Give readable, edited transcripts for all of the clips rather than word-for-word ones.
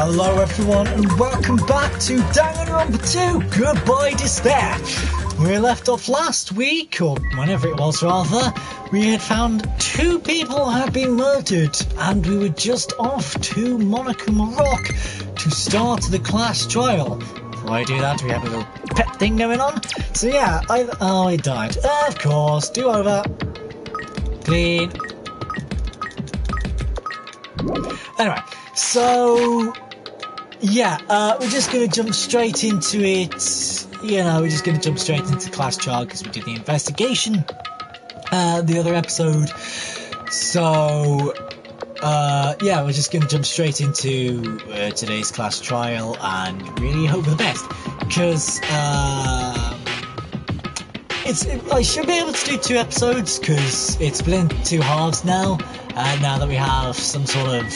Hello everyone and welcome back to Danganronpa 2 Goodbye Despair. We left off last week, or whenever it was rather, we had found 2 people had been murdered and we were just off to Monokuma Rock to start the class trial. Before I do that, we have a little pet thing going on. So yeah, I died. Of course, do over. Clean. Anyway, so yeah, we're just going to jump straight into it. You know, we're just going to jump straight into class trial because we did the investigation the other episode. So yeah, we're just going to jump straight into today's class trial and really hope for the best, because I should be able to do 2 episodes because it's split into 2 halves now. Now that we have some sort of,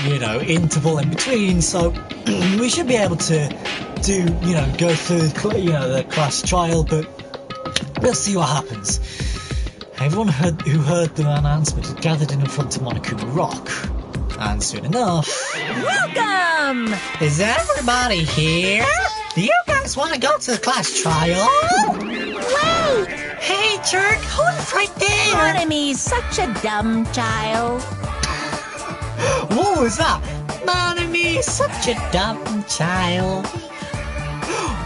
you know, interval in between, so we should be able to do, you know, go through, you know, the class trial, but we'll see what happens. Everyone who heard the announcement had gathered in front of Monokuma Rock, and soon enough... Welcome! Is everybody here? Do you guys want to go to the class trial? Wait! Hey, jerk, hold it right there! Monomi's such a dumb child. What was that? Monomi, such a dumb child.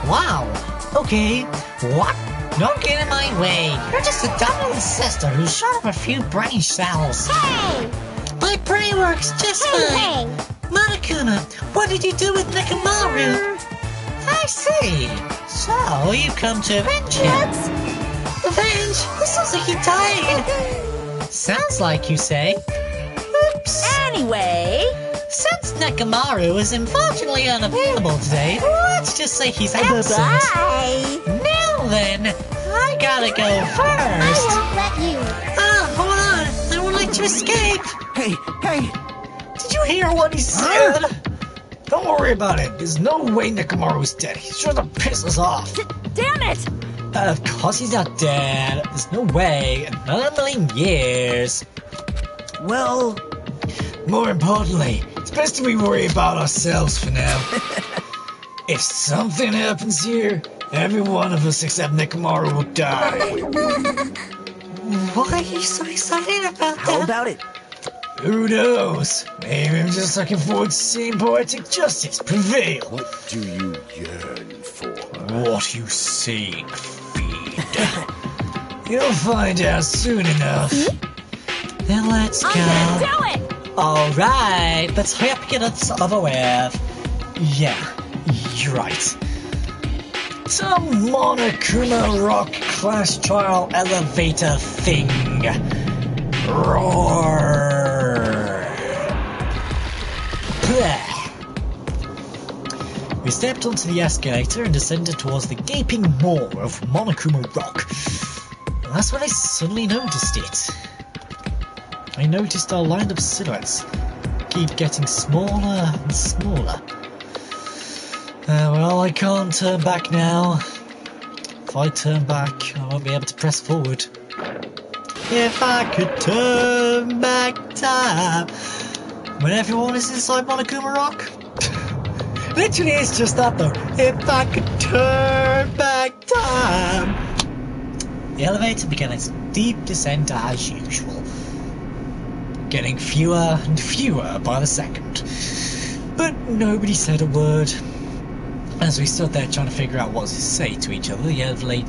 Wow, okay, what? Don't get in my way. You're just a dumb little sister who shot up a few brain cells. Hey! My brain works just fine. Hey! Monokuma, what did you do with Nekomaru? I see. So, you've come to avenge him. What? Revenge? It sounds like he died. Sounds like you say. Oops. Anyway... Since Nekomaru is unfortunately unavailable today, let's just say he's absent. Bye! Now then, I gotta go first. I won't let you. Hold on. I won't let you escape. Hey! Did you hear what he said? Don't worry about it. There's no way Nekomaru's dead. He's sure to piss us off. Damn it! Of course he's not dead. There's no way. Not in a million years. Well... More importantly, it's best that we worry about ourselves for now. If something happens here, every one of us except Nekomaru will die. Why are you so excited about that? How about it? Who knows? Maybe I'm just looking forward to seeing poetic justice prevail. What do you yearn for? What you seek, feed. You'll find out soon enough. Then let's go. I'm gonna do it! Alright, let's hurry up and get us over with. Yeah, you're right. Some Monokuma Rock class trial elevator thing. Roar. We stepped onto the escalator and descended towards the gaping maw of Monokuma Rock. And that's when I suddenly noticed it. I noticed our lined up silhouettes keep getting smaller and smaller. Well, I can't turn back now. If I turn back, I won't be able to press forward. If I could turn back time. When everyone is inside Monokuma Rock. Literally, it's just that though. If I could turn back time. The elevator began its deep descent as usual, getting fewer and fewer by the second. But nobody said a word. As we stood there trying to figure out what to say to each other, the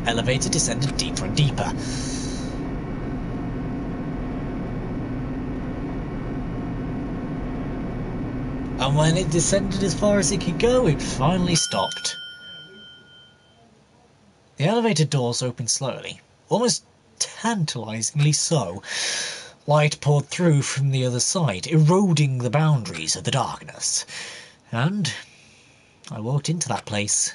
elevator descended deeper and deeper. And when it descended as far as it could go, it finally stopped. The elevator doors opened slowly, almost tantalizingly so. Light poured through from the other side, eroding the boundaries of the darkness. And I walked into that place.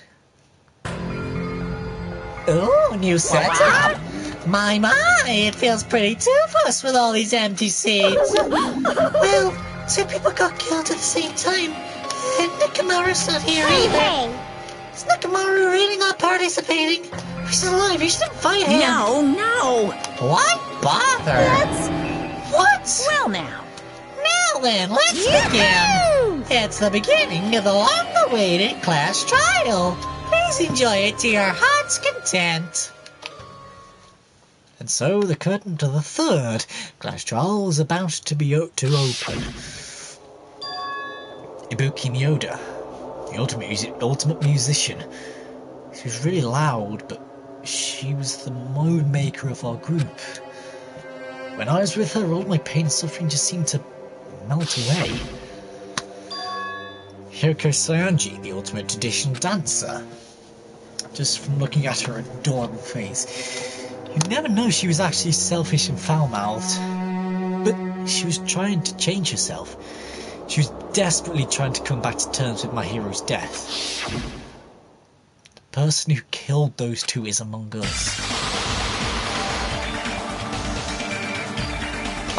Oh, new setup! My, it feels pretty toothless with all these empty seats. Well, 2 people got killed at the same time. And Nekomaru's not here either. Is Nekomaru really not participating? He's alive, you shouldn't fight him. No. Why bother? That's... What? Well now. Well then, let's begin. It's the beginning of the long-awaited class trial. Please enjoy it to your heart's content. And so the curtain to the third class trial is about to be to open. Ibuki Miyoda, the ultimate musician. She was really loud, but she was the mood maker of our group. When I was with her, all my pain and suffering just seemed to melt away. Hyoko Sayanji, the ultimate traditional dancer. Just from looking at her adorable face, you'd never know she was actually selfish and foul-mouthed. But she was trying to change herself. She was desperately trying to come back to terms with my hero's death. The person who killed those two is among us.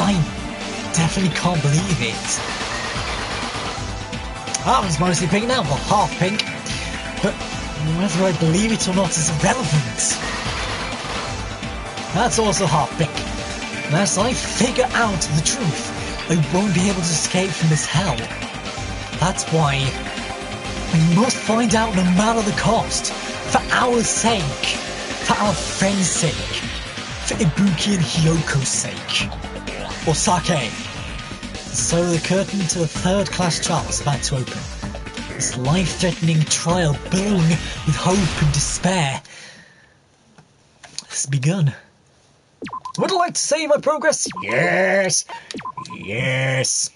I definitely can't believe it. That one's mostly pink now, well, half pink. But whether I believe it or not is irrelevant. That's also half pink. Unless I figure out the truth, I won't be able to escape from this hell. That's why I must find out no matter the cost. For our sake. For our friend's sake. For Ibuki and Hyoko's sake. Or Sake. So the curtain to the third class trial is about to open. This life-threatening trial billowing with hope and despair has begun. Would I like to save my progress? Yes! Yes!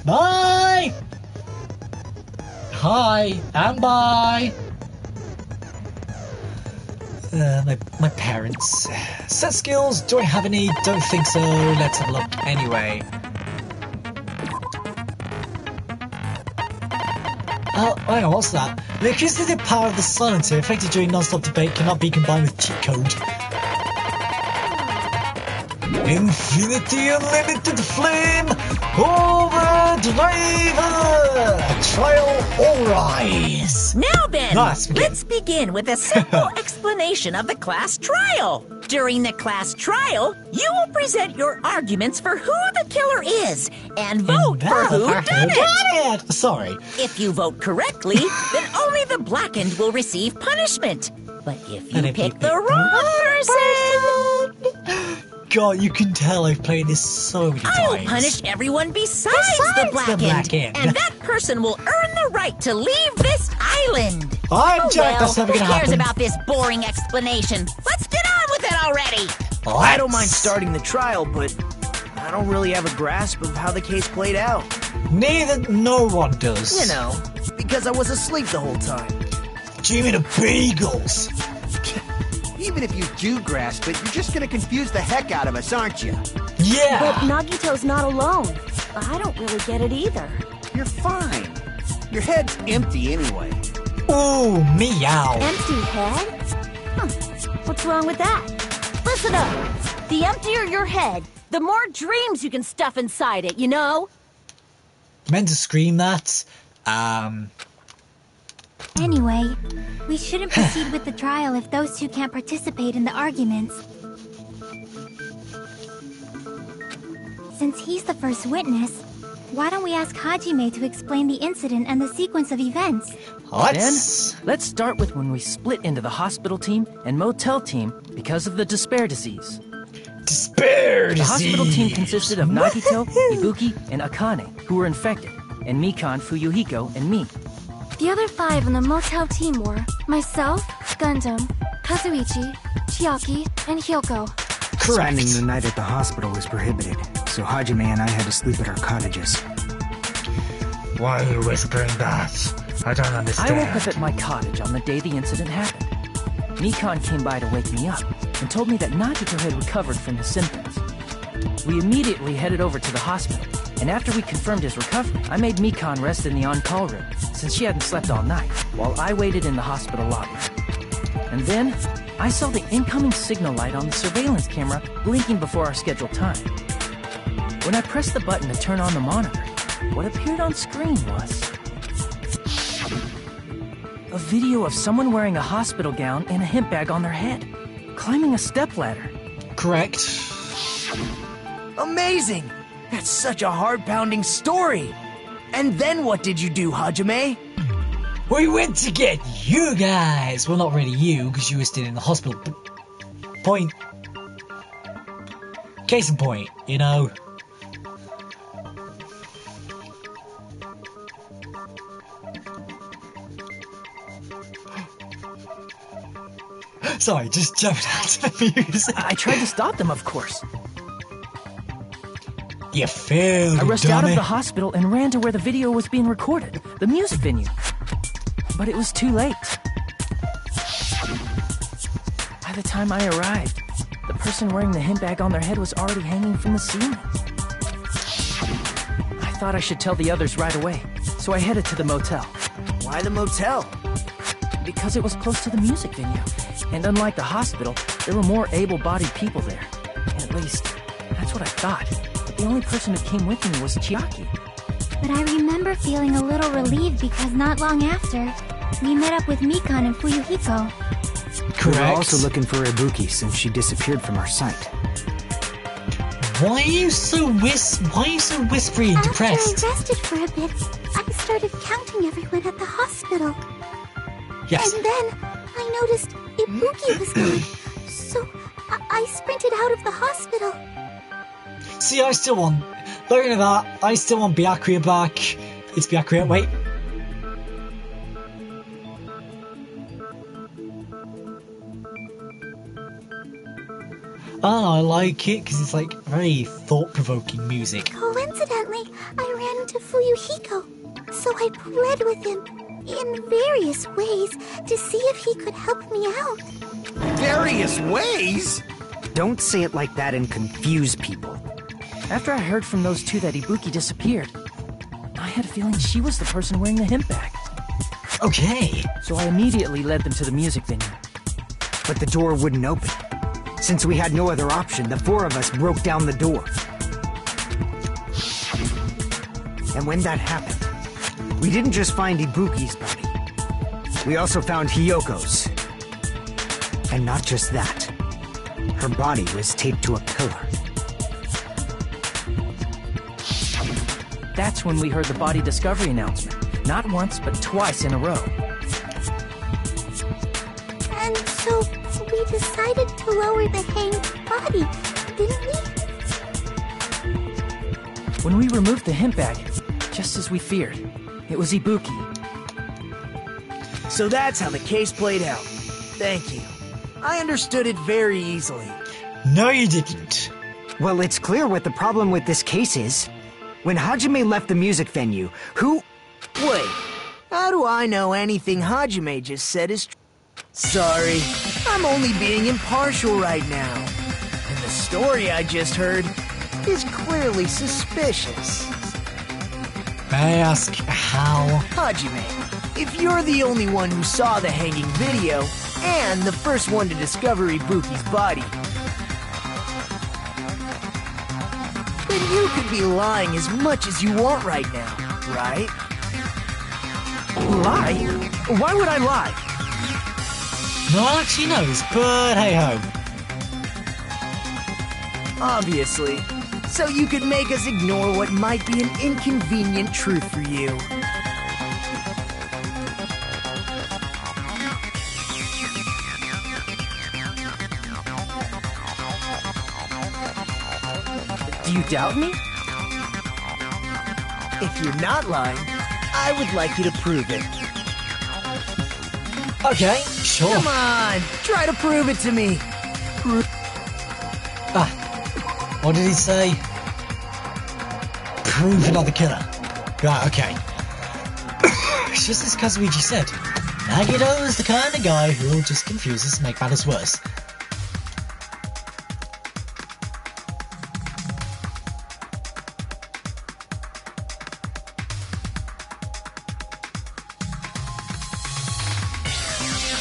Bye! Hi, and bye! My parents. Set skills, do I have any? Don't think so, let's have a look anyway. Oh, hang on, what's that? The accusative power of the silencer effected during non-stop debate cannot be combined with cheat code. Infinity Unlimited Flame Overdriver! Trial all rise! Now then, Let's begin with a simple explanation of the class trial. During the class trial, you will present your arguments for who the killer is and vote for who done it. Sorry. If you vote correctly, then only the blackened will receive punishment. But if you pick the wrong person... God, you can tell I've played this so many times. I will punish everyone besides the blackened. And that person will earn the right to leave this island. I'm Jack, that's never gonna who cares happen. about this boring explanation? Let's get on with it already. I don't mind starting the trial, but I don't really have a grasp of how the case played out. Neither, no one does. You know, because I was asleep the whole time. Dreaming of bagels. Even if you do grasp it, you're just gonna confuse the heck out of us, aren't you? Yeah. But Nagito's not alone. I don't really get it either. You're fine. Your head's empty anyway. Ooh, meow. Empty head? Huh. What's wrong with that? Listen up. The emptier your head, the more dreams you can stuff inside it, you know? Meant to scream that. Anyway, we shouldn't proceed with the trial if those two can't participate in the arguments. Since he's the first witness, why don't we ask Hajime to explain the incident and the sequence of events? Then, let's start with when we split into the hospital team and motel team because of the despair disease. Despair The disease. hospital team consisted of Nagito, Ibuki, and Akane, who were infected, and Mikan, Fuyuhiko, and me. The other 5 on the motel team were myself, Gundam, Kazuichi, Chiaki, and Hyoko. Correct. Spending the night at the hospital is prohibited, so Hajime and I had to sleep at our cottages. Why are you whispering that? I don't understand. I woke up at my cottage on the day the incident happened. Mikan came by to wake me up and told me that Nagito had recovered from his symptoms. We immediately headed over to the hospital, and after we confirmed his recovery, I made Mikan rest in the on-call room, since she hadn't slept all night, while I waited in the hospital lobby. And then, I saw the incoming signal light on the surveillance camera blinking before our scheduled time. When I pressed the button to turn on the monitor, what appeared on screen was a video of someone wearing a hospital gown and a hemp bag on their head, climbing a stepladder. Correct. Amazing! That's such a heart-pounding story. And then what did you do, Hajime? We went to get you guys. Well, not really you, because you were still in the hospital. But point. Case in point, you know. Sorry, just jumped out of the music. I tried to stop them, of course. You failed, I rushed dummy. out of the hospital and ran to where the video was being recorded, the music venue. But it was too late. By the time I arrived, the person wearing the hemp bag on their head was already hanging from the ceiling. I thought I should tell the others right away, so I headed to the motel. Why the motel? Because it was close to the music venue, and unlike the hospital, there were more able-bodied people there. At least, that's what I thought. But the only person who came with me was Chiaki. But I remember feeling a little relieved because not long after, we met up with Mikan and Fuyuhiko. Correct. We were also looking for Ibuki since she disappeared from our sight. Why are you so whispery and depressed? After I rested for a bit, I started counting everyone at the hospital. Yes. And then I noticed Ibuki was gone. So I sprinted out of the hospital. See, I still want... Looking at that, I still want Byakuya back. It's Byakuya, wait. Oh, I like it because it's like very thought-provoking music. Coincidentally, I ran into Fuyuhiko. So I pled with him in various ways to see if he could help me out. Various ways? Don't say it like that and confuse people. After I heard from those two that Ibuki disappeared, I had a feeling she was the person wearing the hemp bag. Okay. So I immediately led them to the music venue. But the door wouldn't open. Since we had no other option, the four of us broke down the door. And when that happened, we didn't just find Ibuki's body. We also found Hyoko's. And not just that. Her body was taped to a pillar. That's when we heard the body discovery announcement. Not once, but twice in a row. And so we decided to lower the hanged body, didn't we? When we removed the hemp bag, just as we feared, it was Ibuki. So that's how the case played out. Thank you. I understood it very easily. No, you didn't. Well, it's clear what the problem with this case is. When Hajime left the music venue, who... Wait, how do I know anything Hajime just said is true? Sorry, I'm only being impartial right now. And the story I just heard is clearly suspicious. May I ask how? Hajime, if you're the only one who saw the hanging video, and the first one to discover Ibuki's body, then you could be lying as much as you want right now, right? Lie? Why would I lie? No one actually knows, but hey-ho. Obviously. So you could make us ignore what might be an inconvenient truth for you. Do you doubt me? If you're not lying, I would like you to prove it. Okay, sure. Come on, try to prove it to me. What did he say? Prove you're not the killer. Right, okay. It's just as Kazuichi said. Nagito is the kind of guy who'll just confuse us and make matters worse.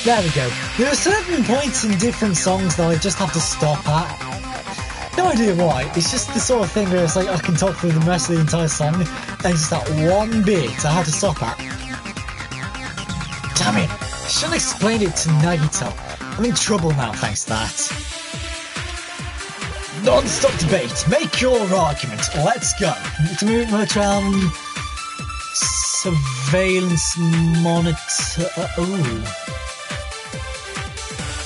There we go. There are certain points in different songs that I just have to stop at. No idea why. It's just the sort of thing where it's like I can talk through the rest of the entire song, and it's just that one bit I had to stop at. Damn it! I should have explained it to Nagito. I'm in trouble now thanks to that. non-stop debate. Make your argument. Let's go. Surveillance monitor.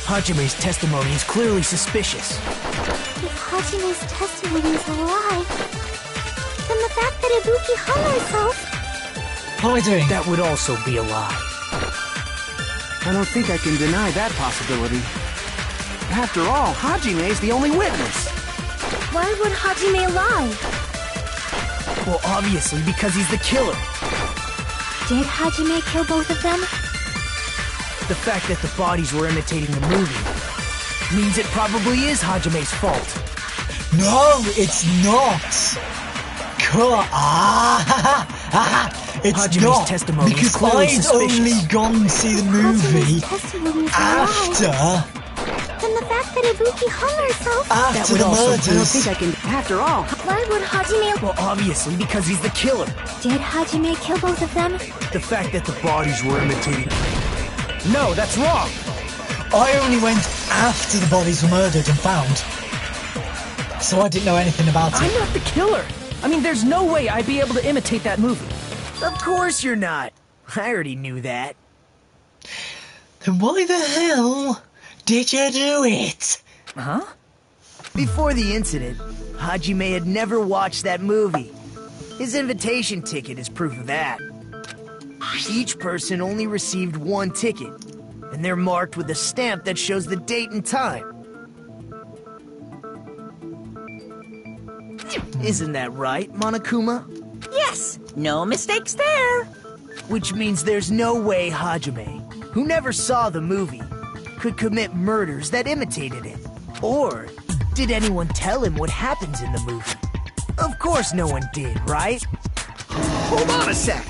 Hajime's testimony is clearly suspicious. If Hajime's testimony is a lie, then the fact that Ibuki hung herself... What am I doing? That would also be a lie. I don't think I can deny that possibility. After all, Hajime's the only witness. Why would Hajime lie? Well, obviously, because he's the killer. Did Hajime kill both of them? The fact that the bodies were imitating the movie means it probably is Hajime's fault. No, it's not. It's Hajime's not. testimony is Because clearly I'd suspicious. only gone to see the movie Testimony is a lie. after Then the fact that Ibuki hung herself... after would the also- murders. I don't think I can. After all, Why would Hajime... Well, obviously, because he's the killer. Did Hajime kill both of them? The fact that the bodies were imitating... No, that's wrong! I only went after the bodies were murdered and found. So I didn't know anything about I'm it. not the killer. I mean, there's no way I'd be able to imitate that movie. Of course you're not. I already knew that. Then why the hell did you do it? Huh? Before the incident, Hajime had never watched that movie. His invitation ticket is proof of that. Each person only received one ticket, and they're marked with a stamp that shows the date and time. Isn't that right, Monokuma? Yes, no mistakes there. Which means there's no way Hajime, who never saw the movie, could commit murders that imitated it. Or did anyone tell him what happens in the movie? Of course no one did, right? hold on a sec.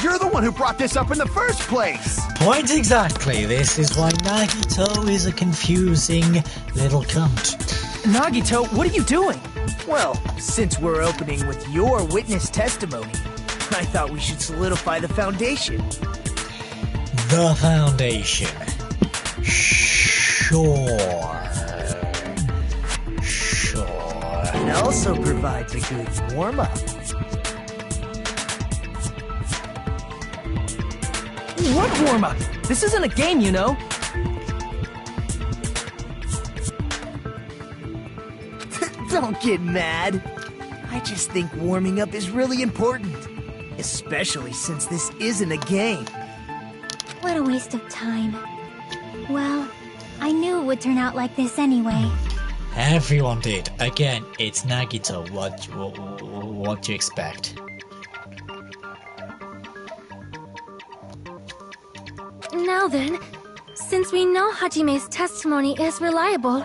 You're the one who brought this up in the first place. Point exactly. This is why Nagito is a confusing little cunt. Nagito, what are you doing? Well, since we're opening with your witness testimony, I thought we should solidify the foundation. The foundation. Sure. It also provides a good warm-up. What warm-up? This isn't a game, you know. Don't get mad. I just think warming up is really important. Especially since this isn't a game. What a waste of time. Well, I knew it would turn out like this anyway. Everyone did. Again, it's Nagito. What do you expect? Now then, since we know Hajime's testimony is reliable,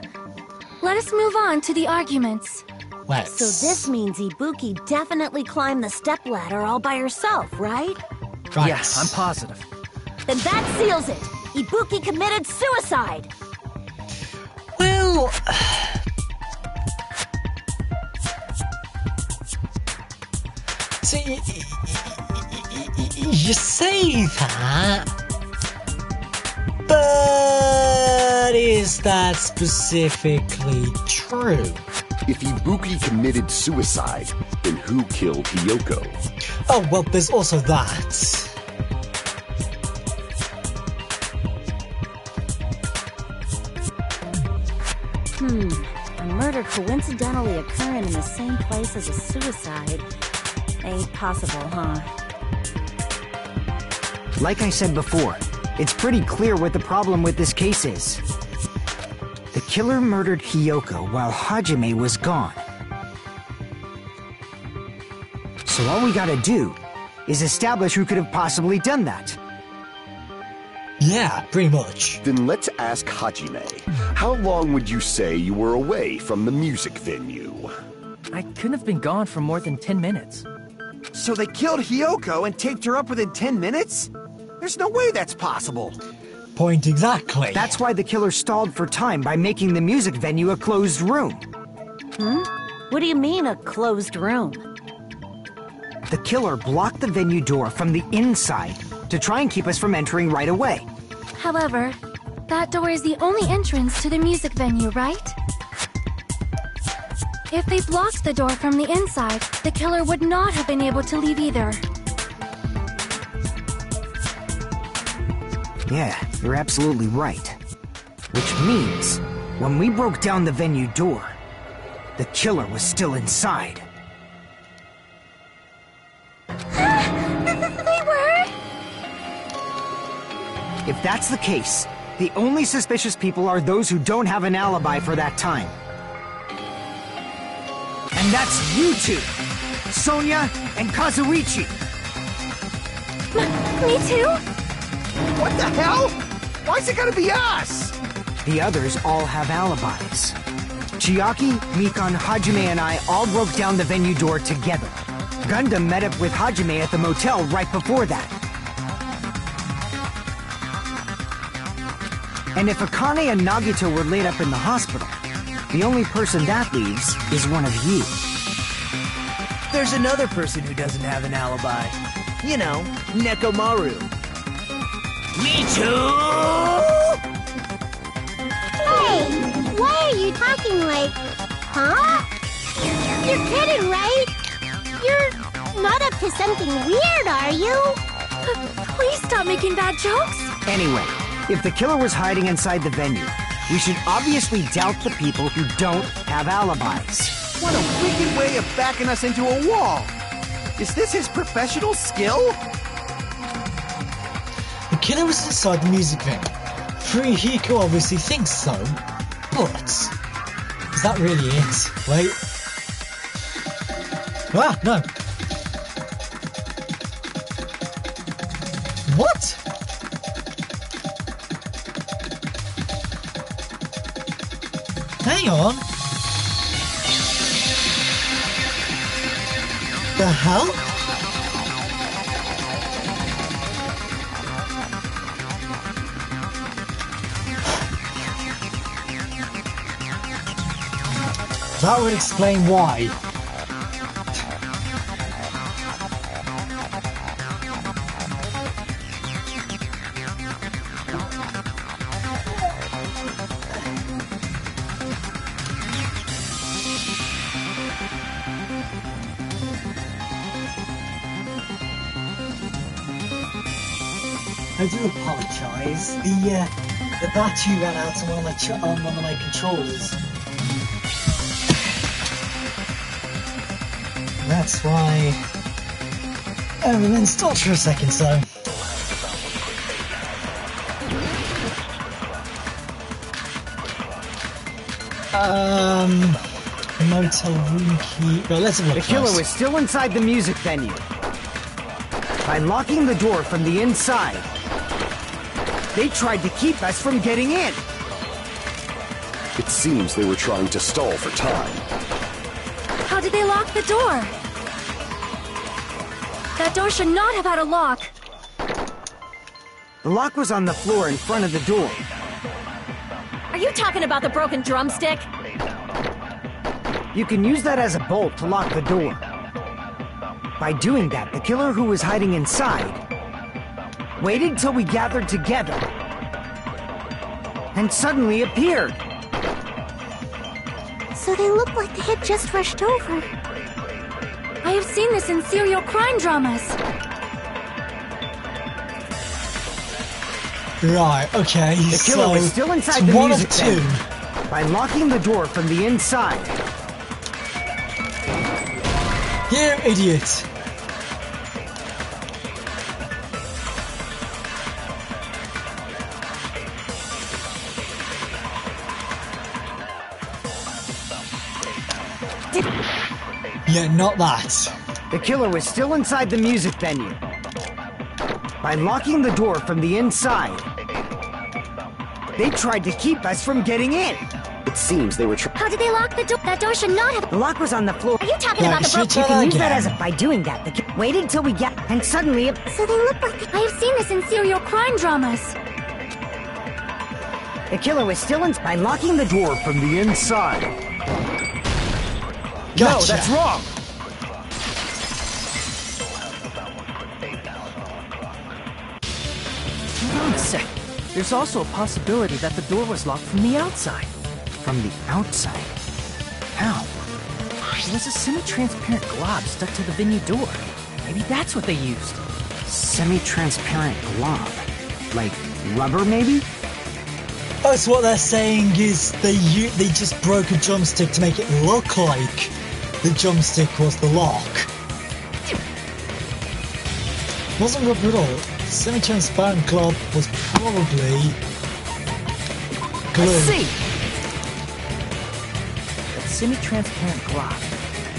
let us move on to the arguments. Let's. So this means Ibuki definitely climbed the stepladder all by herself, right? Right. Yes, I'm positive. Then that seals it. Ibuki committed suicide. Well, so you say that, but is that specifically true? If Ibuki committed suicide, then who killed Hiyoko? Oh, well, there's also that. A murder coincidentally occurring in the same place as a suicide. Ain't possible, huh? Like I said before, it's pretty clear what the problem with this case is. The killer murdered Hiyoko while Hajime was gone. So all we gotta do is establish who could have possibly done that. Yeah, pretty much. Then let's ask Hajime. How long would you say you were away from the music venue? I couldn't have been gone for more than 10 minutes. So they killed Hiyoko and taped her up within 10 minutes? There's no way that's possible. Point exactly. That's why the killer stalled for time by making the music venue a closed room. What do you mean, a closed room? The killer blocked the venue door from the inside to try and keep us from entering right away. However, that door is the only entrance to the music venue, right? If they blocked the door from the inside, the killer would not have been able to leave either. Yeah, you're absolutely right. Which means, when we broke down the venue door, the killer was still inside. They were? If that's the case, the only suspicious people are those who don't have an alibi for that time. And that's you two! Sonia and Kazuichi! Me too? What the hell? Why's it gotta be us? The others all have alibis. Chiaki, Mikan, Hajime, and I all broke down the venue door together. Gundam met up with Hajime at the motel right before that. And if Akane and Nagito were laid up in the hospital, the only person that leaves is one of you. There's another person who doesn't have an alibi. You know, Nekomaru. Me too! Hey, why are you talking like... Huh? You're kidding, right? You're not up to something weird, are you? Please stop making bad jokes. Anyway, if the killer was hiding inside the venue, we should obviously doubt the people who don't have alibis. What a wicked way of backing us into a wall! Is this his professional skill? The killer was inside the music venue. Hiko obviously thinks so, but is that really it? Wait. Ah, no. What? Hang on. The hell? That would explain why. I do apologise. The battery ran out on one of my controllers. That's why everything stopped for a second, so. Motel room key. Well, let's have a look. The killer first. was still inside the music venue. By locking the door from the inside, they tried to keep us from getting in. It seems they were trying to stall for time. How did they lock the door? That door should not have had a lock. The lock was on the floor in front of the door. Are you talking about the broken drumstick? You can use that as a bolt to lock the door. By doing that, the killer who was hiding inside waited till we gathered together and suddenly appeared. So they look like they had just rushed over. I have seen this in serial crime dramas. Right, okay, The killer was still inside the one music of two. venue. By locking the door from the inside, You idiot! Yeah, not that. the killer was still inside the music venue. By locking the door from the inside, they tried to keep us from getting in. It seems they were trying. How did they lock the door? That door should not have... The lock was on the floor. Are you talking Yeah, about the should broken... try You can that use that again. as a... By doing that, waited till we get... And suddenly... So they look like I have seen this in serial crime dramas. The killer was still in... By locking the door from the inside. Gotcha. No, that's wrong. Hold on a sec. There's also a possibility that the door was locked from the outside. From the outside? How? There was a semi-transparent glob stuck to the venue door. Maybe that's what they used. Semi-transparent glob? Like rubber, maybe? Oh, so what they're saying is they just broke a drumstick to make it look like the drumstick was the lock. Wasn't rubber at all. Semi-transparent glob was probably glue. I see! That semi-transparent glob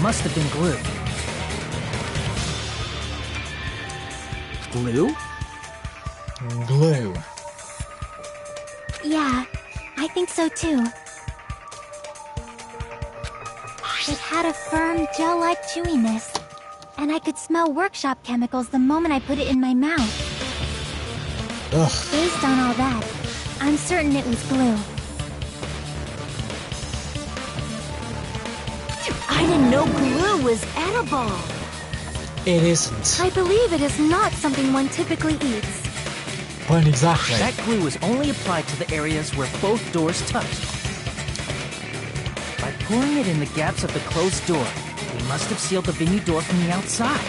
must have been glue. Glue? Glue. Yeah, I think so too. It had a firm, gel-like chewiness, and I could smell workshop chemicals the moment I put it in my mouth. Ugh. Based on all that, I'm certain it was glue. I didn't know glue was edible. It isn't. I believe it is not something one typically eats. Point exactly. That glue was only applied to the areas where both doors touched. By pouring it in the gaps of the closed door, they must have sealed the venue door from the outside.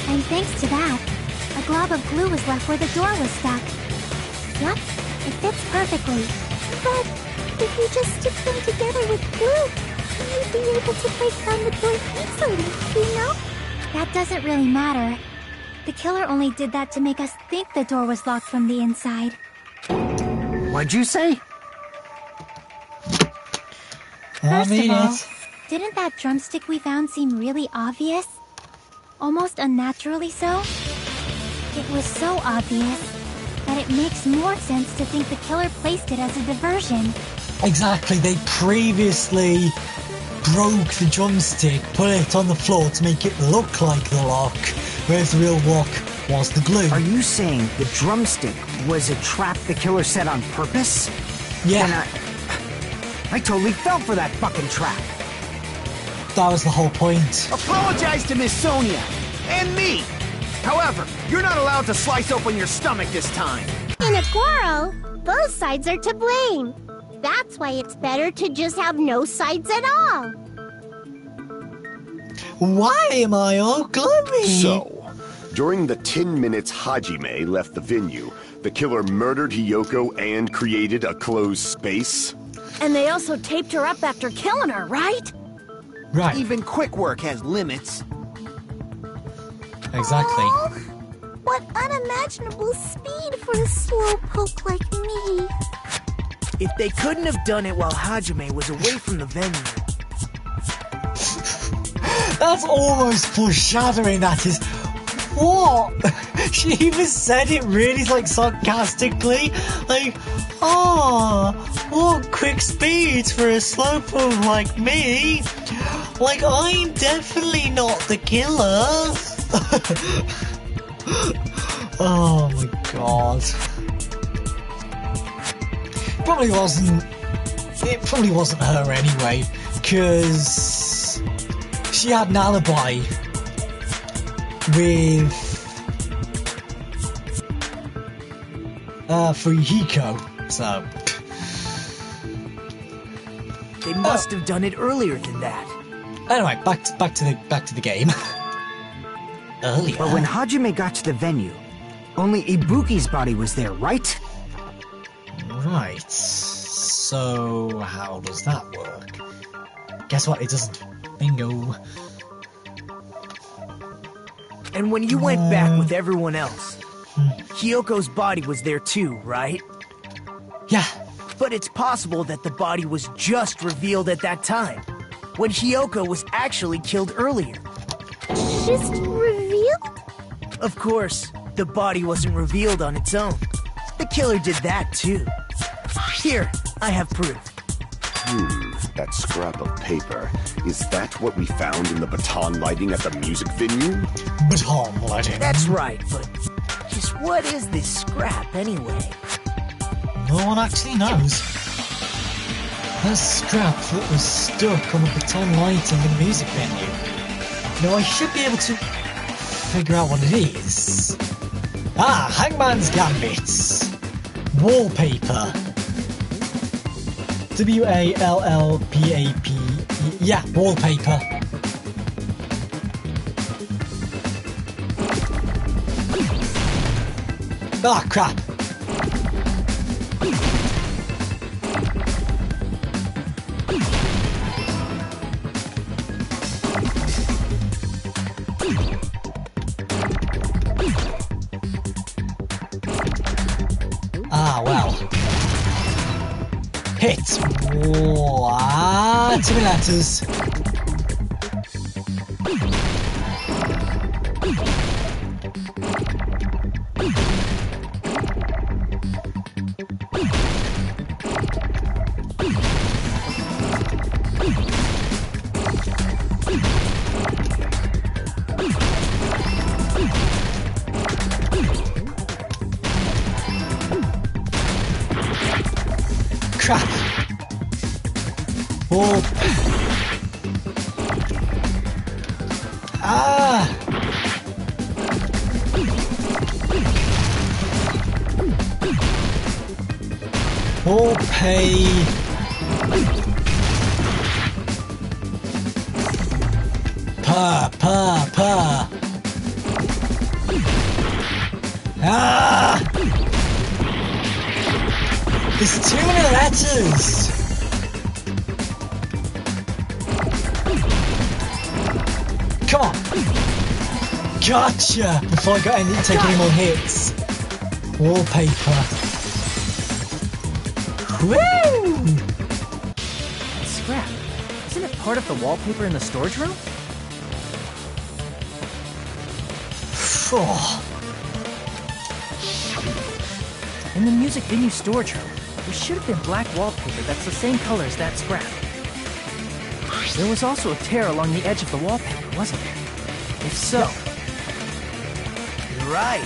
And thanks to that, a glob of glue was left where the door was stuck. Yup, it fits perfectly. But if you just stick them together with glue, you'd be able to break down the door easily, you know? That doesn't really matter. The killer only did that to make us think the door was locked from the inside. What'd you say? First of all, didn't that drumstick we found seem really obvious? Almost unnaturally so? It was so obvious that it makes more sense to think the killer placed it as a diversion. Exactly, they previously broke the drumstick, put it on the floor to make it look like the lock, whereas the real lock was the glue. Are you saying the drumstick was a trap the killer set on purpose? Yeah. Then I totally fell for that fucking trap. That was the whole point. Apologize to Miss Sonia and me. However, you're not allowed to slice open your stomach this time. In a quarrel, both sides are to blame. That's why it's better to just have no sides at all. Why am I all gloomy? So, during the 10 minutes Hajime left the venue, the killer murdered Hiyoko and created a closed space? And they also taped her up after killing her, right? Right. Even quick work has limits. Exactly. Oh, what unimaginable speed for a slowpoke like me. If they couldn't have done it while Hajime was away from the venue. That's almost foreshadowing that is... What? She even said it really, like, sarcastically. Like, oh, what quick speed for a slowpoke like me. Like, I'm definitely not the killer. Oh my god. It probably wasn't her anyway, because she had an alibi with Fuyuhiko, so They must have done it earlier than that. anyway, back to the game. Earlier. But when Hajime got to the venue, only Ibuki's body was there, right? Right. So how does that work? Guess what? It doesn't. Bingo. And when you went back with everyone else, Hiyoko's body was there too, right? Yeah. But it's possible that the body was just revealed at that time, when Hiyoko was actually killed earlier. Just revealed? Of course, the body wasn't revealed on its own. The killer did that too. Here, I have proof. That scrap of paper. Is that what we found in the baton lighting at the music venue? Baton lighting. That's right, but just what is this scrap anyway? No one actually knows. That scrap that was stuck on the baton lighting in the music venue. Now I should be able to figure out what it is. Ah, Hangman's Gambits. Wallpaper. WALLPAPER. Yeah, wallpaper. Ah, crap. Ah, well. Hit. Too many letters. Crap. Oh. Ah. Oh, pay. Pa. Ah. There's too many letters! Come on! Gotcha! Before I got take any more hits. Wallpaper. Woo! Scrap. Isn't it part of the wallpaper in the storage room? Oh. In the music venue storage room, there should have been black wallpaper that's the same color as that scrap. There was also a tear along the edge of the wallpaper, wasn't there? If so... You're right.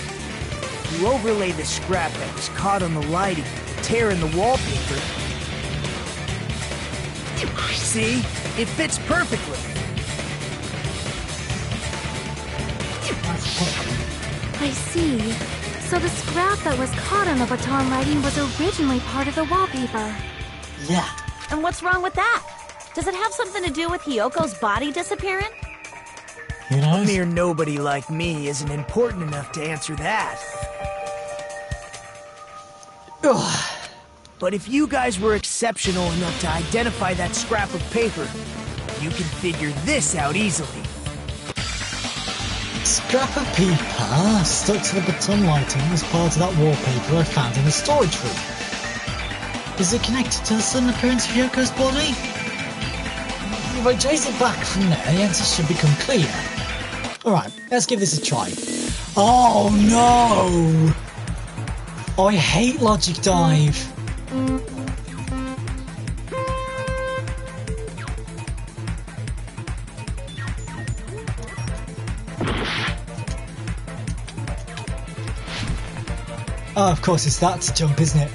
You overlay the scrap that was caught on the lighting, the tear in the wallpaper. See? It fits perfectly. I see. So the scrap that was caught on the baton lighting was originally part of the wallpaper. Yeah. And what's wrong with that? Does it have something to do with Hiyoko's body disappearing? Who knows? A mere nobody like me isn't important enough to answer that. Ugh. But if you guys were exceptional enough to identify that scrap of paper, you can figure this out easily. Scrap of paper stuck to the baton lighting was part of that wallpaper I found in the storage room. Is it connected to the sudden appearance of Hiyoko's body? If I trace it back from there, the answer should become clear. Alright, let's give this a try. Oh no! Oh, I hate Logic Dive. Oh, of course, it's that to jump, isn't it?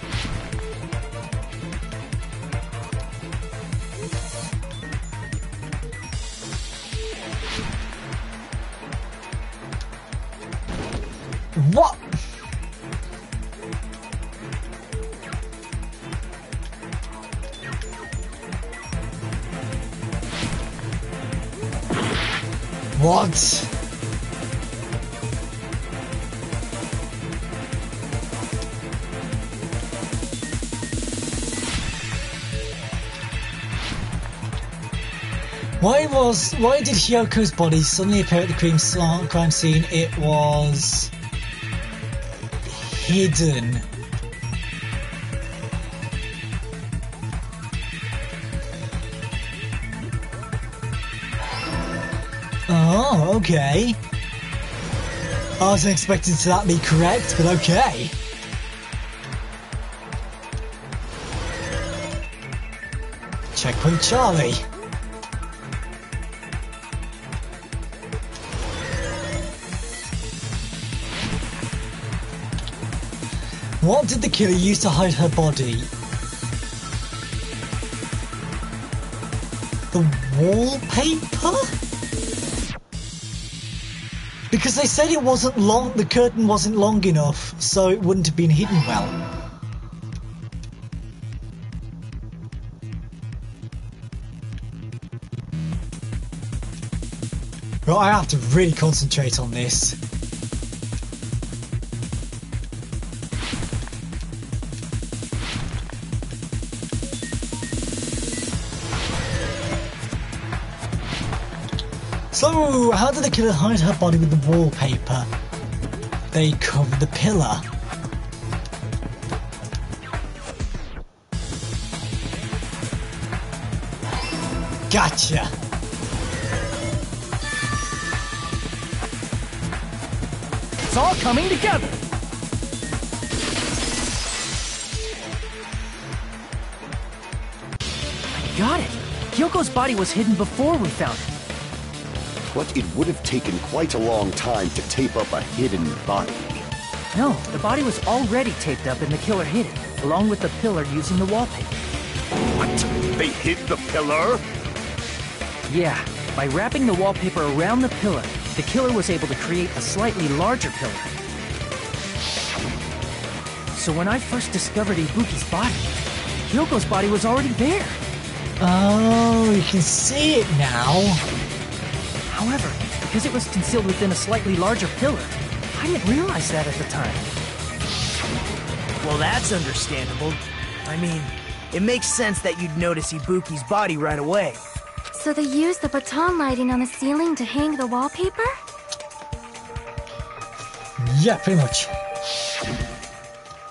What? What? Why did Hiyoko's body suddenly appear at the crime scene? It was hidden. Oh, okay. I wasn't expecting that to be correct, but okay. Checkpoint Charlie. What did the killer use to hide her body? The wallpaper? Because they said it wasn't long, the curtain wasn't long enough, so it wouldn't have been hidden well. go. I have to really concentrate on this. So, how did the killer hide her body with the wallpaper? They covered the pillar. Gotcha. It's all coming together. I got it. Kyoko's body was hidden before we found it. But it would have taken quite a long time to tape up a hidden body. No, the body was already taped up and the killer hid it, along with the pillar using the wallpaper. What? They hid the pillar? Yeah, by wrapping the wallpaper around the pillar, the killer was able to create a slightly larger pillar. So when I first discovered Ibuki's body, Kyoko's body was already there. Oh, you can see it now. However, because it was concealed within a slightly larger pillar, I didn't realize that at the time. Well, that's understandable. I mean, it makes sense that you'd notice Ibuki's body right away. So they used the baton lighting on the ceiling to hang the wallpaper? Yeah, pretty much.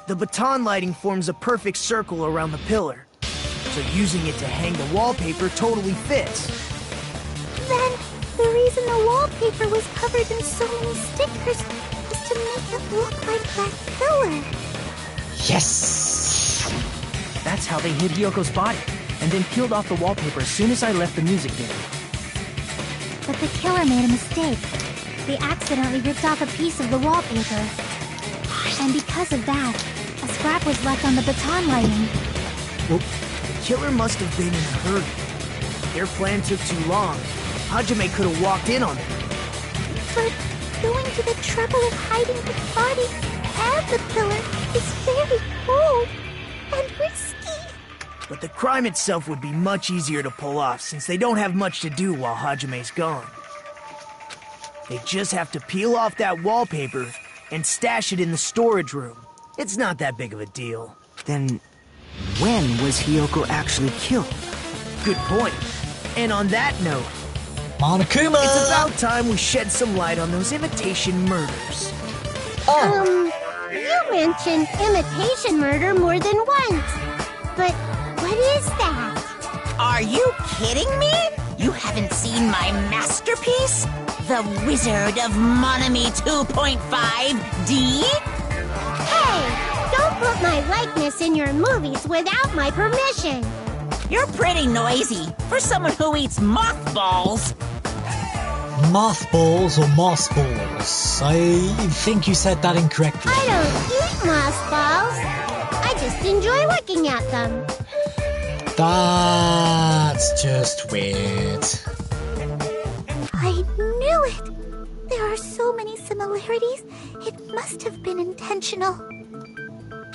The baton lighting forms a perfect circle around the pillar, so using it to hang the wallpaper totally fits. Then, the reason the wallpaper was covered in so many stickers was to make it look like that pillar. Yes! That's how they hid Hyoko's body, and then peeled off the wallpaper as soon as I left the music video. But the killer made a mistake. They accidentally ripped off a piece of the wallpaper. And because of that, a scrap was left on the baton lighting. The killer must have been in a hurry. If their plan took too long, Hajime could have walked in on it. But going to the trouble of hiding the body and the pillar is very bold and risky. But the crime itself would be much easier to pull off since they don't have much to do while Hajime's gone. They just have to peel off that wallpaper and stash it in the storage room. It's not that big of a deal. Then, when was Hyoko actually killed? Good point. And on that note, Monokuma! it's about time we shed some light on those imitation murders. You mentioned imitation murder more than once. But what is that? Are you kidding me? You haven't seen my masterpiece? The Wizard of Monami 2.5D? Hey, don't put my likeness in your movies without my permission. You're pretty noisy for someone who eats mothballs. Mothballs or mossballs? I think you said that incorrectly. I don't eat mothballs. I just enjoy looking at them. That's just weird. I knew it. There are so many similarities. It must have been intentional.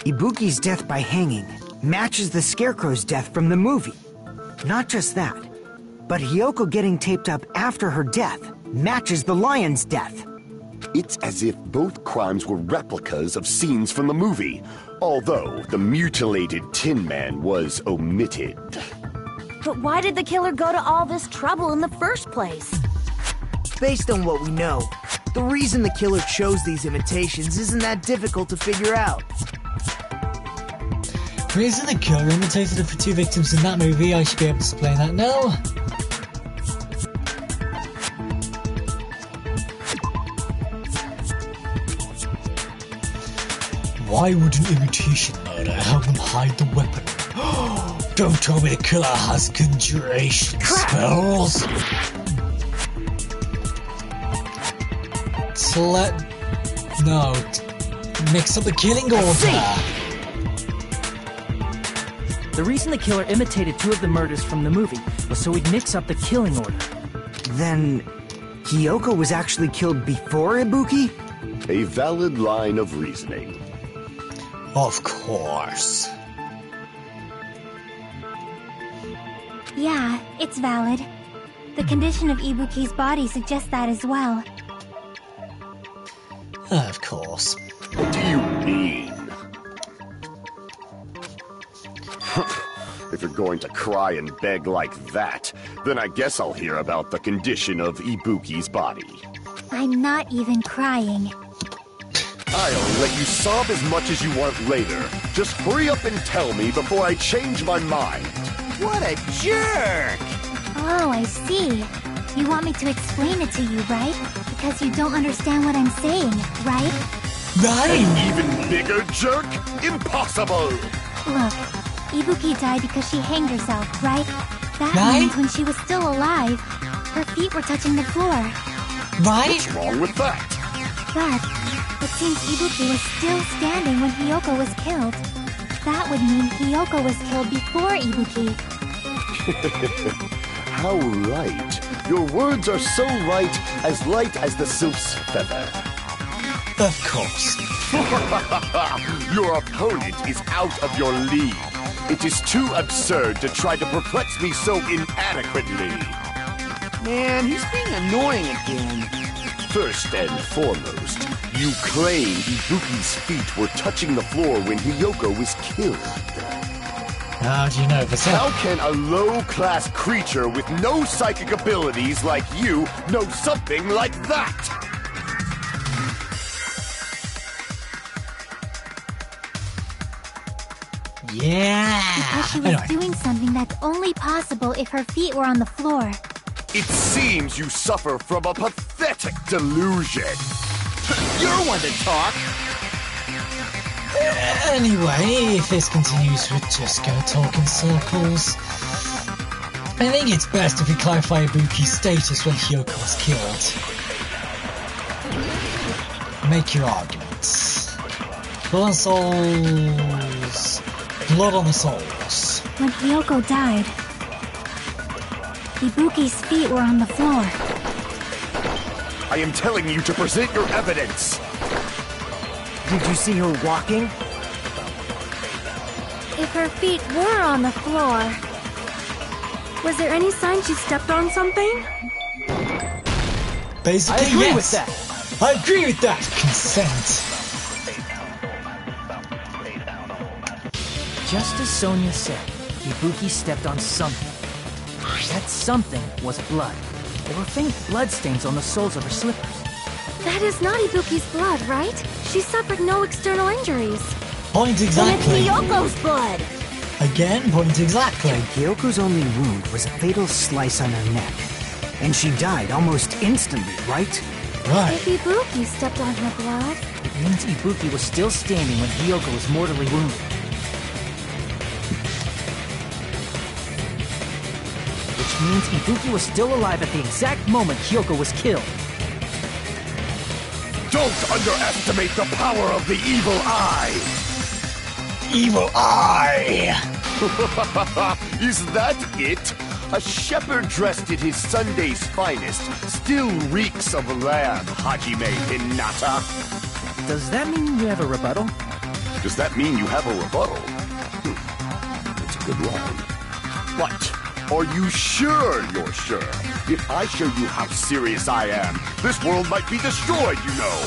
Ibuki's death by hanging matches the Scarecrow's death from the movie. Not just that, but Hyoko getting taped up after her death matches the lion's death. It's as if both crimes were replicas of scenes from the movie, although the mutilated Tin Man was omitted. But why did the killer go to all this trouble in the first place? Based on what we know, the reason the killer chose these imitations isn't that difficult to figure out. The reason the killer imitated the two victims in that movie, I should be able to explain that now. Why would an imitation murder help them hide the weapon? Don't tell me the killer has conjuration spells. Mix up the killing order. The reason the killer imitated two of the murders from the movie was so he'd mix up the killing order. Then, Hyoko was actually killed before Ibuki? A valid line of reasoning. Of course. Yeah, it's valid. The condition of Ibuki's body suggests that as well. Of course. What do you mean? If you're going to cry and beg like that, then I guess I'll hear about the condition of Ibuki's body. I'm not even crying. I'll let you sob as much as you want later. Just hurry up and tell me before I change my mind. What a jerk! Oh, I see. You want me to explain it to you, right? Because you don't understand what I'm saying, right? Right! An even bigger jerk? Impossible! Look, Ibuki died because she hanged herself, right? That Right? means when she was still alive, her feet were touching the floor. Right? What's wrong with that? But it seems Ibuki was still standing when Hiyoko was killed. That would mean Hiyoko was killed before Ibuki. How right. Your words are so light as the sylph's feather. Of course. Your opponent is out of your league. It is too absurd to try to perplex me so inadequately. Man, he's being annoying again. First and foremost, you claim Ibuki's feet were touching the floor when Hiyoko was killed. How do you know for certain? How can a low-class creature with no psychic abilities like you know something like that? Yeah! Because she was Anyway. doing something that's only possible if her feet were on the floor. It seems you suffer from a pathetic delusion. You're one to talk. Anyway, if this continues, we're just gonna talk in circles. I think it's best if we clarify Ibuki's status when Hiyoko was killed. Make your arguments. Blood on souls. Blood on the souls. When Hiyoko died, Ibuki's feet were on the floor. I am telling you to present your evidence. Did you see her walking? If her feet were on the floor, was there any sign she stepped on something? Basically, I agree yes. with that. I agree with that. Consent. Just as Sonia said, Ibuki stepped on something. That something was blood. There were faint bloodstains on the soles of her slippers. That is not Ibuki's blood, right? She suffered no external injuries. Point Then it's exactly. Hiyoko's blood! Again, point exactly. Hyoko's only wound was a fatal slice on her neck. And she died almost instantly, right? Right. If Ibuki stepped on her blood, It means Ibuki was still standing when Hiyoko was mortally wounded. Which means Ibuki was still alive at the exact moment Hiyoko was killed. Don't underestimate the power of the evil eye. Evil eye. Is that it? A shepherd dressed in his Sunday's finest still reeks of lamb, Hajime Hinata. Does that mean you have a rebuttal? Does that mean you have a rebuttal? That's a good line. What? Are you sure you're sure? If I show you how serious I am, this world might be destroyed, you know.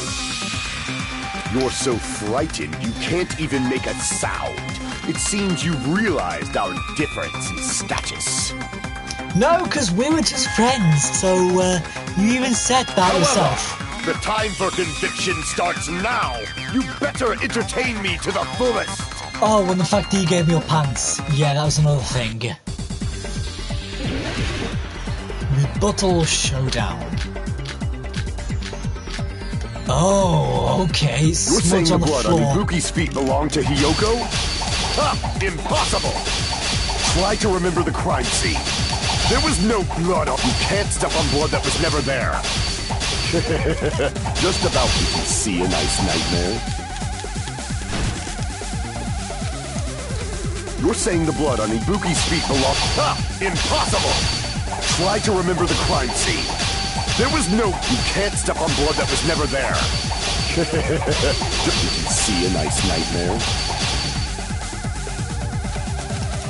You're so frightened you can't even make a sound. It seems you've realized our difference in status. No, because we were just friends, so you even said that yourself. The time for conviction starts now. You better entertain me to the fullest. Oh, and the fact that you gave me your pants. Yeah, that was another thing. Rebuttal showdown. Oh, okay. You're saying Smudge the on the blood floor. on Ibuki's feet belonged to Hiyoko? Ha! Impossible! Try to remember the crime scene. There was no blood on... You can't step on blood that was never there. Just about you can see a nice nightmare. You're saying the blood on Ibuki's feet belonged... Ha! Impossible! Try to remember the crime scene. There was no... You can't step on blood that was never there. Just you can see a nice nightmare.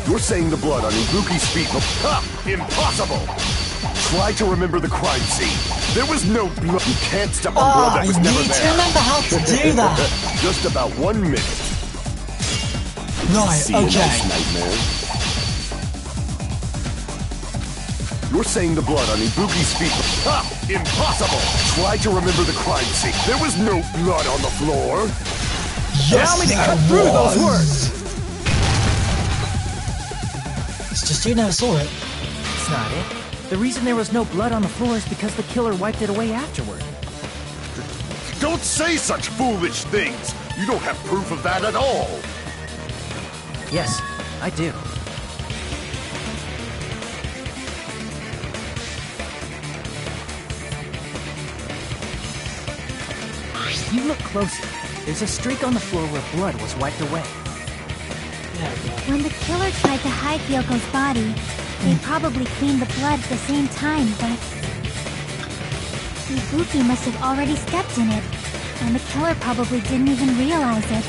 You're saying the blood on Ibuki's feet... Ha! Impossible! Try to remember the crime scene. There was no blood. You can't step on blood that was never you need to there. remember how to do that. Just about 1 minute. Right, See you okay. next, Nightmare. You're saying the blood on Ibuki's feet. Ha! Impossible! Try to remember the crime scene. There was no blood on the floor. Yes, Allow me to there cut through those was. words. It's just you never saw it. That's not it. The reason there was no blood on the floor is because the killer wiped it away afterward. Don't say such foolish things. You don't have proof of that at all. Yes, I do. If you look closer, there's a streak on the floor where blood was wiped away. When the killer tried to hide Hyoko's body, they probably cleaned the blood at the same time, but Ibuki must have already stepped in it, and the killer probably didn't even realize it.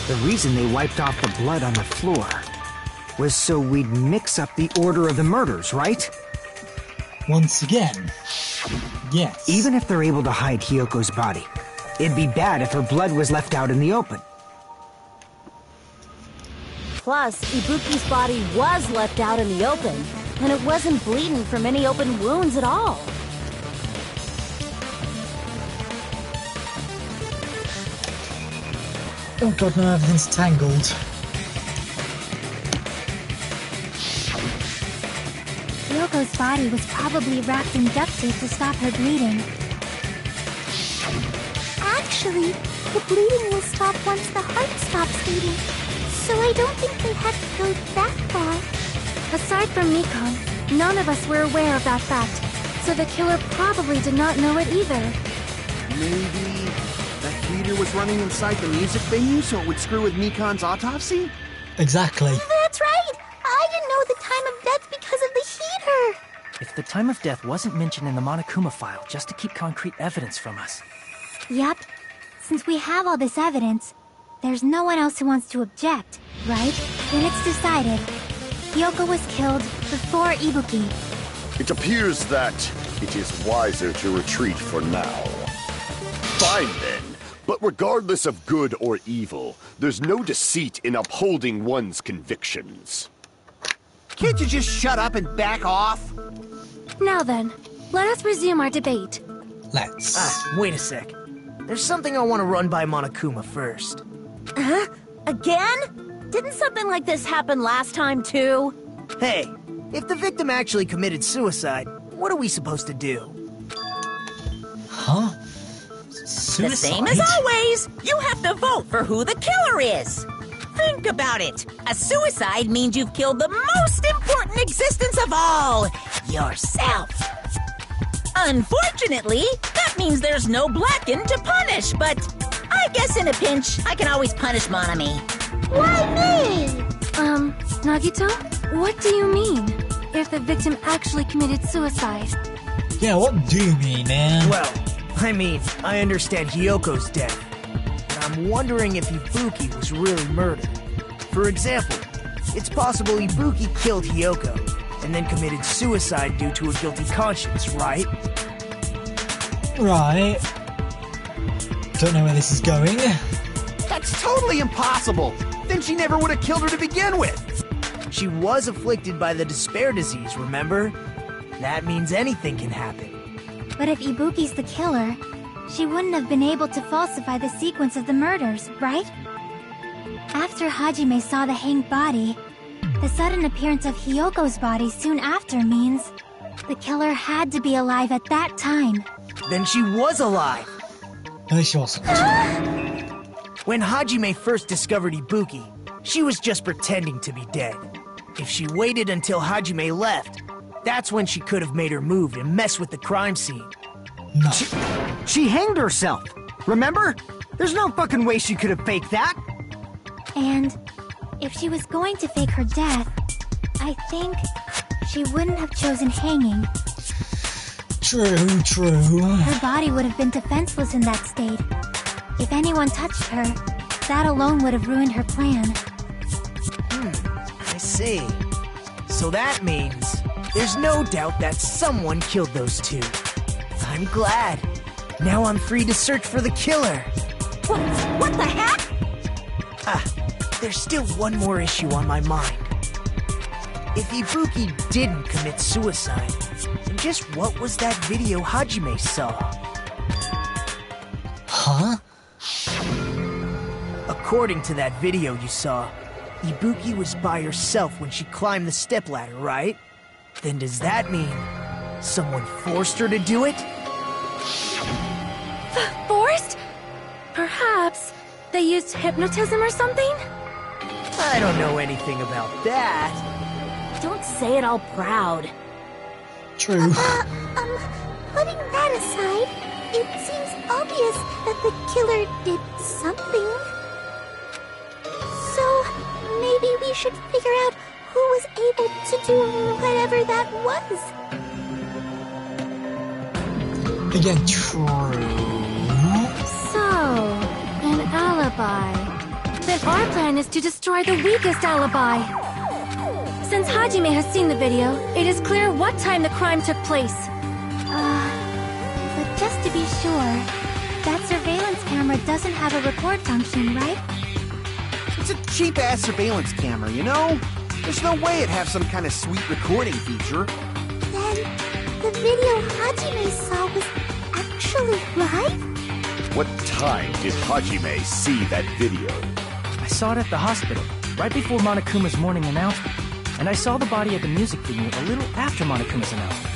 The reason they wiped off the blood on the floor was so we'd mix up the order of the murders, right? Once again, yes. Even if they're able to hide Hyoko's body, it'd be bad if her blood was left out in the open. Plus, Ibuki's body was left out in the open, and it wasn't bleeding from any open wounds at all. Oh god, no, everything's tangled. Hyoko's body was probably wrapped in duct tape to stop her bleeding. Actually, the bleeding will stop once the heart stops beating. So I don't think they had to go that far. Aside from Nikon, none of us were aware of that fact, so the killer probably did not know it either. Maybe the heater was running inside the music venue so it would screw with Nikon's autopsy? Exactly. That's right! I didn't know the time of death because of the heater! If the time of death wasn't mentioned in the Monokuma file just to keep concrete evidence from us. Yep. Since we have all this evidence, there's no one else who wants to object, right? Then it's decided. Hyoko was killed before Ibuki. It appears that it is wiser to retreat for now. Fine then. But regardless of good or evil, there's no deceit in upholding one's convictions. Can't you just shut up and back off? Now then, let us resume our debate. Let's. Wait a sec. There's something I want to run by Monokuma first. Huh? Again? Didn't something like this happen last time, too? Hey, if the victim actually committed suicide, what are we supposed to do? Huh? The Suicide? same as always. You have to vote for who the killer is. Think about it. A suicide means you've killed the most important existence of all, yourself. Unfortunately, that means there's no Blacken to punish, but I guess in a pinch, I can always punish Monami. Why me? Nagito? What do you mean? If the victim actually committed suicide? Yeah, what do you mean, man? Well, I mean, I understand Hyoko's death, but I'm wondering if Ibuki was really murdered. For example, it's possible Ibuki killed Hyoko, and then committed suicide due to a guilty conscience, right? Right. Don't know where this is going. That's totally impossible! Then she never would have killed her to begin with! She was afflicted by the despair disease, remember? That means anything can happen. But if Ibuki's the killer, she wouldn't have been able to falsify the sequence of the murders, right? After Hajime saw the hanged body, the sudden appearance of Hyoko's body soon after means the killer had to be alive at that time. Then she was alive! No, she wasn't. When Hajime first discovered Ibuki, she was just pretending to be dead. If she waited until Hajime left, that's when she could have made her move and mess with the crime scene. No. She hanged herself, remember? There's no fucking way she could have faked that. And if she was going to fake her death, I think she wouldn't have chosen hanging. True, true. Her body would have been defenseless in that state. If anyone touched her, that alone would have ruined her plan. I see. So that means There's no doubt that someone killed those two. I'm glad. Now I'm free to search for the killer. What the heck? There's still one more issue on my mind. If Ibuki didn't commit suicide, then just what was that video Hajime saw? Huh? According to that video you saw, Ibuki was by herself when she climbed the stepladder, right? Then does that mean someone forced her to do it? Forced? Perhaps they used hypnotism or something? I don't know anything about that. Don't say it all proud. True. Putting that aside, it seems obvious that the killer did something. So, maybe we should figure out who was able to do whatever that was. Again, true. So, an alibi. Then our plan is to destroy the weakest alibi. Since Hajime has seen the video, it is clear what time the crime took place. But just to be sure, that surveillance camera doesn't have a record function, right? It's a cheap-ass surveillance camera, you know? There's no way it'd have some kind of sweet recording feature. Then, the video Hajime saw was actually live? What time did Hajime see that video? I saw it at the hospital, right before Monokuma's morning announcement. And I saw the body at the music venue a little after Monokuma's announcement.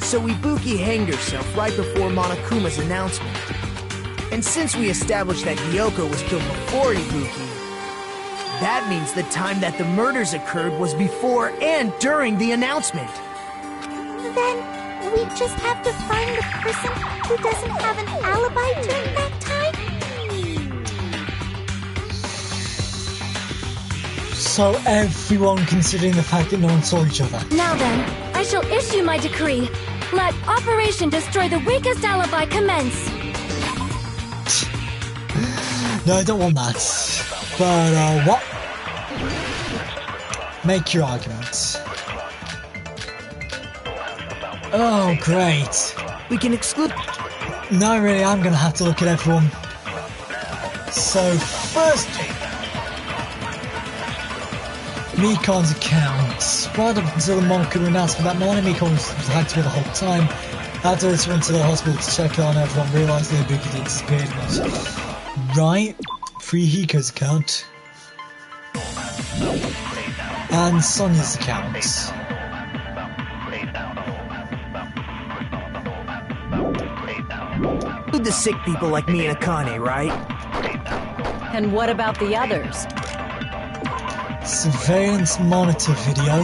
So Ibuki hanged herself right before Monokuma's announcement. And since we established that Hyoko was killed before Ibuki, that means the time that the murders occurred was before and during the announcement. Then, we just have to find the person who doesn't have an alibi during that time? So everyone considering the fact that no one saw each other. Now then, I shall issue my decree. Let Operation Destroy the Weakest Alibi commence. No, I don't want that. But, what? Make your arguments. Oh, great. We can exclude... No, really, I'm gonna have to look at everyone. So, first... Mikon's account. Right up until the Monokuma announcement that morning, Mikon had to be the whole time. Afterwards, went to the hospital to check on everyone, realised that Ibuki had disappeared. Right, free Hiko's account. And Sonya's account. The sick people like me and Akane, right? And what about the others? Surveillance monitor video.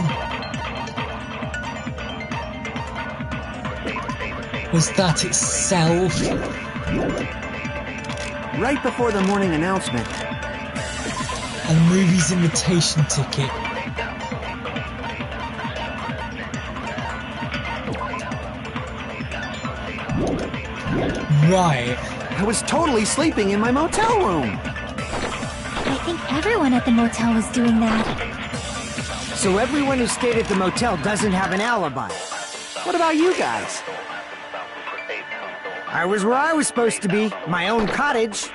Was that itself? Right before the morning announcement. And the movie's invitation ticket. Right. I was totally sleeping in my motel room. I think everyone at the motel was doing that. So everyone who stayed at the motel doesn't have an alibi. What about you guys? I was where I was supposed to be, my own cottage.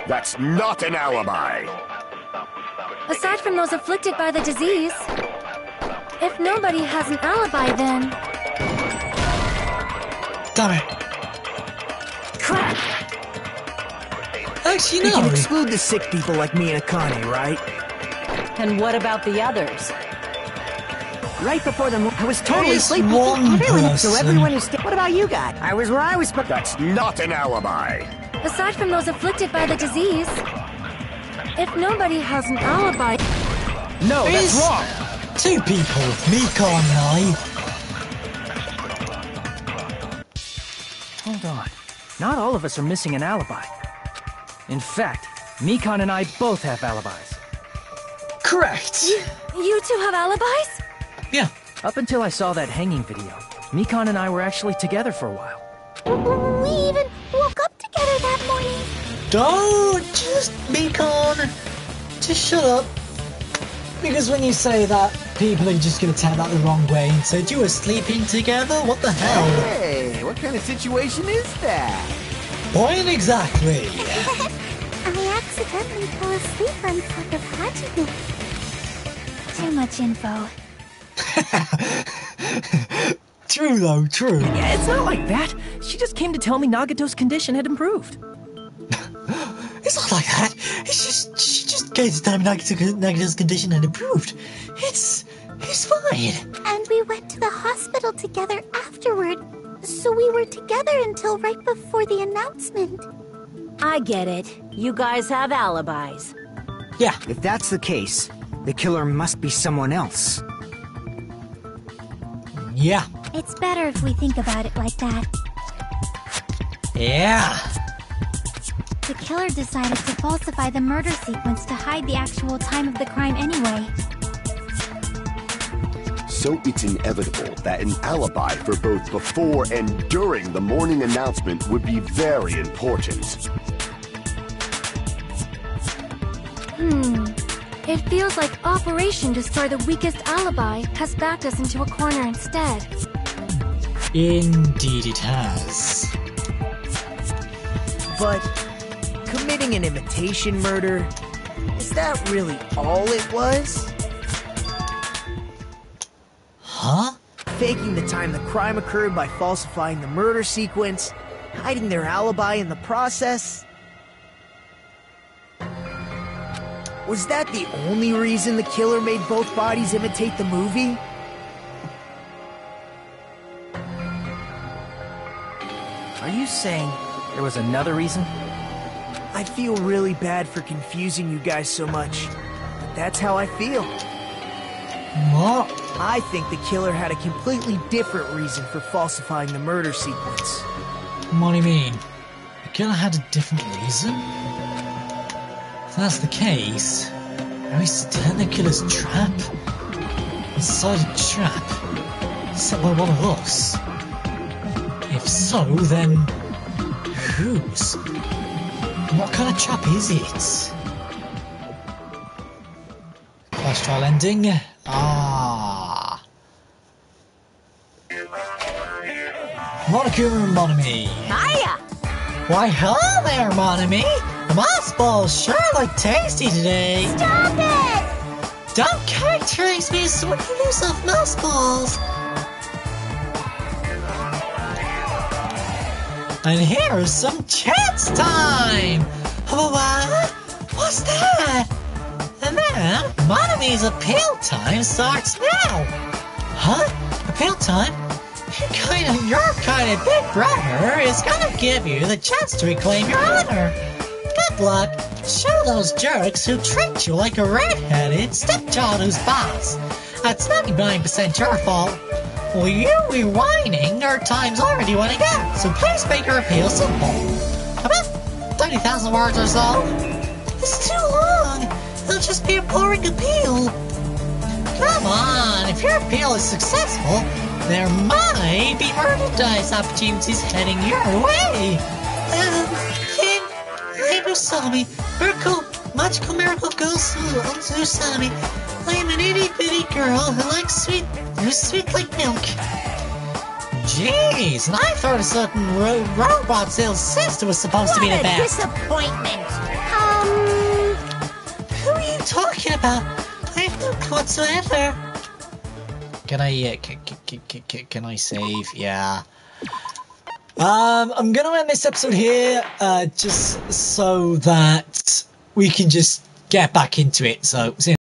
That's not an alibi. Aside from those afflicted by the disease, if nobody has an alibi, then... Damn it. Crap! Actually, We no. can exclude the sick people like me and Akane, right? And what about the others? Right before the I was totally There's sleeping. one So person. everyone who stayed. What about you guys? I was where I was supposed. That's not an alibi. Aside from those afflicted by the disease, if nobody has an alibi... No, that's There's wrong! 2 people, Mikon and I. Hold on. Not all of us are missing an alibi. In fact, Mikon and I both have alibis. Correct. You two have alibis? Yeah. Up until I saw that hanging video, Mikon and I were actually together for a while. We even woke up together that morning. Don't just Mikon. Just shut up. Because when you say that, people are just going to take that the wrong way and say, you were sleeping together? What the hell? Hey, what kind of situation is that? Point exactly. I accidentally fell asleep on top of Hajime. Too much info. True though, true. Yeah, it's not like that. She just came to tell me Nagato's condition had improved. It's not like that. She just came to tell me Nagato's condition had improved. It's fine. And we went to the hospital together afterward. So we were together until right before the announcement. I get it. You guys have alibis. Yeah. If that's the case, the killer must be someone else. Yeah. It's better if we think about it like that. Yeah. The killer decided to falsify the murder sequence to hide the actual time of the crime anyway. So it's inevitable that an alibi for both before and during the morning announcement would be very important. It feels like Operation Destroy the Weakest Alibi has backed us into a corner instead. Indeed it has. But committing an imitation murder, is that really all it was? Huh? Faking the time the crime occurred by falsifying the murder sequence, hiding their alibi in the process. Was that the only reason the killer made both bodies imitate the movie? Are you saying there was another reason? I feel really bad for confusing you guys so much, but that's how I feel. What? I think the killer had a completely different reason for falsifying the murder sequence. What do you mean? The killer had a different reason? If that's the case, are we still in the killer's trap? Inside a trap? Set by one of us? If so, then whose? What kind of trap is it? Clash trial ending. Ah. Monokuma and Monami. Hiya! Why, hello there, Monami. The moss balls sure look tasty today. Stop it! Don't characterize me as someone who lives off mouse balls. And here's some chance time! What? What's that? And then, Monami's appeal time starts now! Huh? Appeal time? Your kind of big brother is gonna give you the chance to reclaim your honor. Good luck. Show those jerks who treat you like a red-headed stepchild who's boss. That's 99% your fault. Will you be whining? Our time's already running out, so please make your appeal simple. About 30,000 words or so. It's too long. It'll just be a boring appeal. Come on, if your appeal is successful, there might be merchandise opportunities heading your way. I'm Usami, magical miracle girl Usami. I am an itty-bitty girl who's sweet like milk. Jeez, and I thought a certain robot sales sister was supposed to be the best. Disappointment! Who are you talking about? I have no clue whatsoever. Can I save? Yeah. I'm gonna end this episode here, just so that we can just get back into it. So, see you